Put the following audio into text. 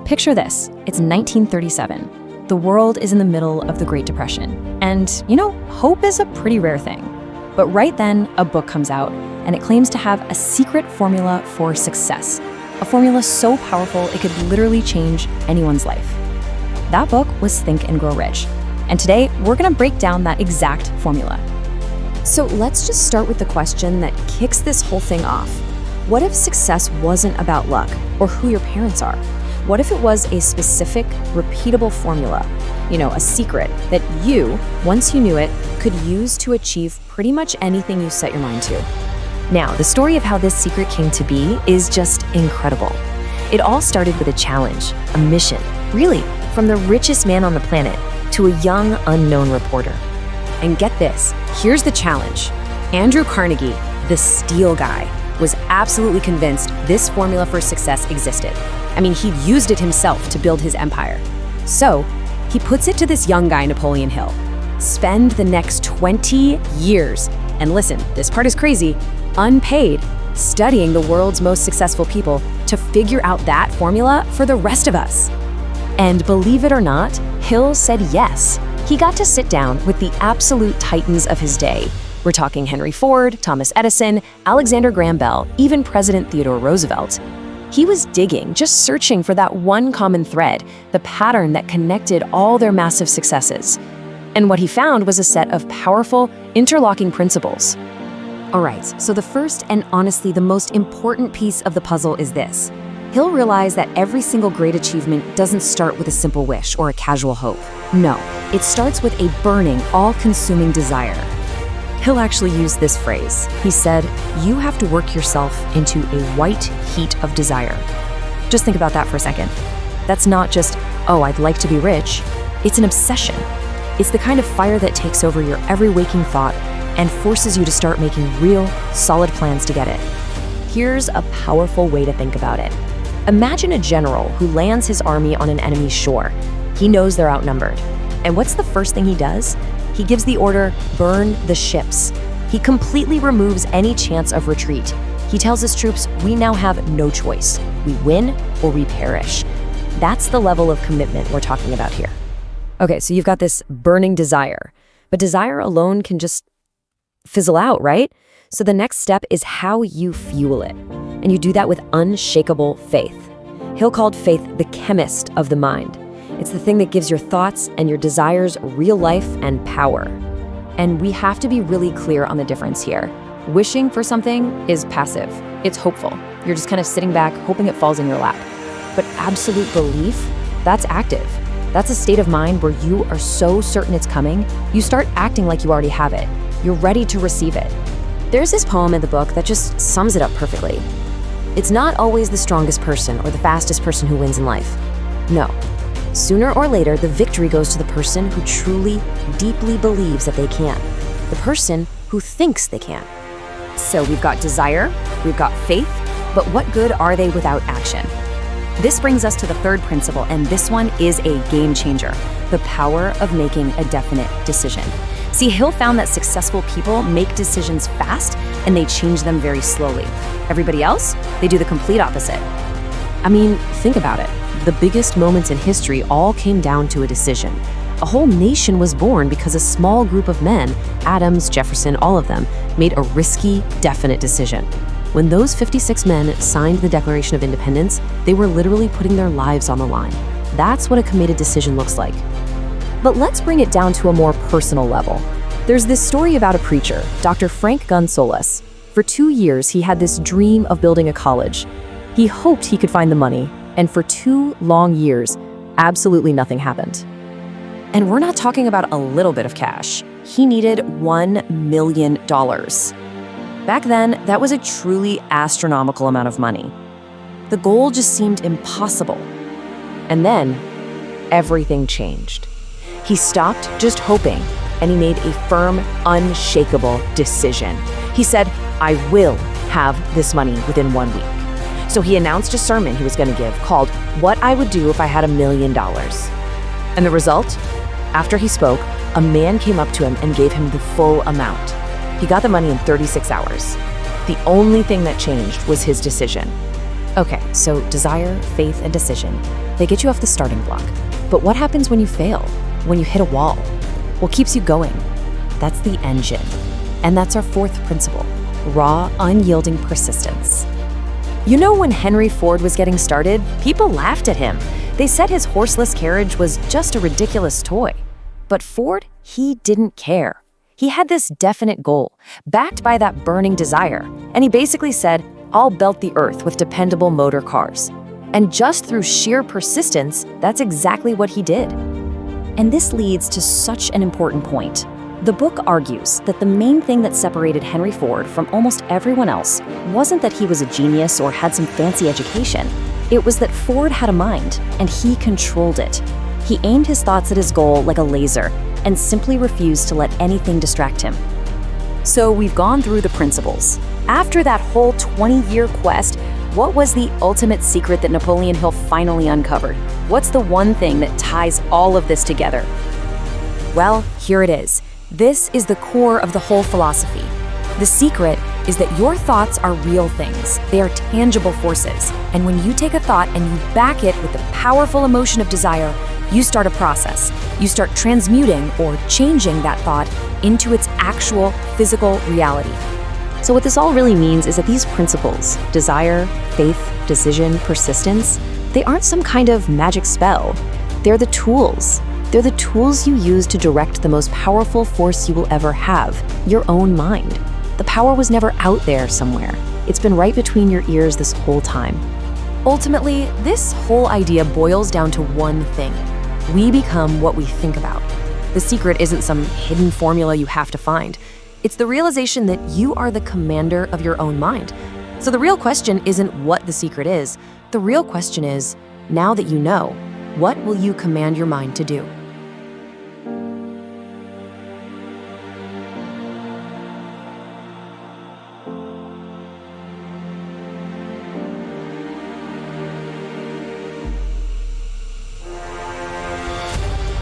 Picture this, it's 1937. The world is in the middle of the Great Depression. And, hope is a pretty rare thing. But right then, a book comes out, and it claims to have a secret formula for success. A formula so powerful it could literally change anyone's life. That book was Think and Grow Rich. And today, we're gonna break down that exact formula. So let's just start with the question that kicks this whole thing off. What if success wasn't about luck or who your parents are? What if it was a specific, repeatable formula? A secret that you, once you knew it, could use to achieve pretty much anything you set your mind to. Now, the story of how this secret came to be is just incredible. It all started with a challenge, a mission, really, from the richest man on the planet to a young, unknown reporter. And get this, here's the challenge. Andrew Carnegie, the steel guy, was absolutely convinced this formula for success existed. He'd used it himself to build his empire. So, he puts it to this young guy, Napoleon Hill. Spend the next 20 years, and listen, this part is crazy, unpaid, studying the world's most successful people to figure out that formula for the rest of us. And believe it or not, Hill said yes. He got to sit down with the absolute titans of his day. We're talking Henry Ford, Thomas Edison, Alexander Graham Bell, even President Theodore Roosevelt. He was digging, just searching for that one common thread, the pattern that connected all their massive successes. And what he found was a set of powerful, interlocking principles. All right, so the first and honestly the most important piece of the puzzle is this. Hill realized that every single great achievement doesn't start with a simple wish or a casual hope. No, it starts with a burning, all-consuming desire. Hill actually used this phrase. He said, "You have to work yourself into a white heat of desire." Just think about that for a second. That's not just, "Oh, I'd like to be rich." It's an obsession. It's the kind of fire that takes over your every waking thought and forces you to start making real, solid plans to get it. Here's a powerful way to think about it. Imagine a general who lands his army on an enemy's shore. He knows they're outnumbered. And what's the first thing he does? He gives the order, burn the ships. He completely removes any chance of retreat. He tells his troops, we now have no choice. We win or we perish. That's the level of commitment we're talking about here. Okay, so you've got this burning desire, but desire alone can just fizzle out, right? So the next step is how you fuel it. And you do that with unshakable faith. Hill called faith the chemist of the mind. It's the thing that gives your thoughts and your desires real life and power. And we have to be really clear on the difference here. Wishing for something is passive. It's hopeful. You're just kind of sitting back, hoping it falls in your lap. But absolute belief, that's active. That's a state of mind where you are so certain it's coming, you start acting like you already have it. You're ready to receive it. There's this poem in the book that just sums it up perfectly. It's not always the strongest person or the fastest person who wins in life. No. Sooner or later, the victory goes to the person who truly, deeply believes that they can. The person who thinks they can. So we've got desire, we've got faith, but what good are they without action? This brings us to the third principle, and this one is a game changer, the power of making a definite decision. See, Hill found that successful people make decisions fast and they change them very slowly. Everybody else, they do the complete opposite. Think about it. The biggest moments in history all came down to a decision. A whole nation was born because a small group of men, Adams, Jefferson, all of them, made a risky, definite decision. When those 56 men signed the Declaration of Independence, they were literally putting their lives on the line. That's what a committed decision looks like. But let's bring it down to a more personal level. There's this story about a preacher, Dr. Frank Gunsolas. For 2 years, he had this dream of building a college. He hoped he could find the money, and for 2 long years, absolutely nothing happened. And we're not talking about a little bit of cash. He needed $1 million. Back then, that was a truly astronomical amount of money. The goal just seemed impossible. And then, everything changed. He stopped just hoping, and he made a firm, unshakable decision. He said, I will have this money within 1 week. So he announced a sermon he was going to give called What I Would Do If I Had $1 Million. And the result? After he spoke, a man came up to him and gave him the full amount. He got the money in 36 hours. The only thing that changed was his decision. Okay, so desire, faith, and decision, they get you off the starting block. But what happens when you fail? When you hit a wall? What keeps you going? That's the engine. And that's our fourth principle, raw, unyielding persistence. You know, when Henry Ford was getting started, people laughed at him. They said his horseless carriage was just a ridiculous toy. But Ford, he didn't care. He had this definite goal, backed by that burning desire, and he basically said, "I'll belt the earth with dependable motor cars." And just through sheer persistence, that's exactly what he did. And this leads to such an important point. The book argues that the main thing that separated Henry Ford from almost everyone else wasn't that he was a genius or had some fancy education. It was that Ford had a mind, and he controlled it. He aimed his thoughts at his goal like a laser and simply refused to let anything distract him. So we've gone through the principles. After that whole 20-year quest, what was the ultimate secret that Napoleon Hill finally uncovered? What's the one thing that ties all of this together? Well, here it is. This is the core of the whole philosophy. The secret is that your thoughts are real things. They are tangible forces. And when you take a thought and you back it with the powerful emotion of desire, you start a process. You start transmuting or changing that thought into its actual physical reality. So what this all really means is that these principles, desire, faith, decision, persistence, they aren't some kind of magic spell. They're the tools. They're the tools you use to direct the most powerful force you will ever have, your own mind. The power was never out there somewhere. It's been right between your ears this whole time. Ultimately, this whole idea boils down to one thing. We become what we think about. The secret isn't some hidden formula you have to find. It's the realization that you are the commander of your own mind. So the real question isn't what the secret is. The real question is, now that you know, what will you command your mind to do?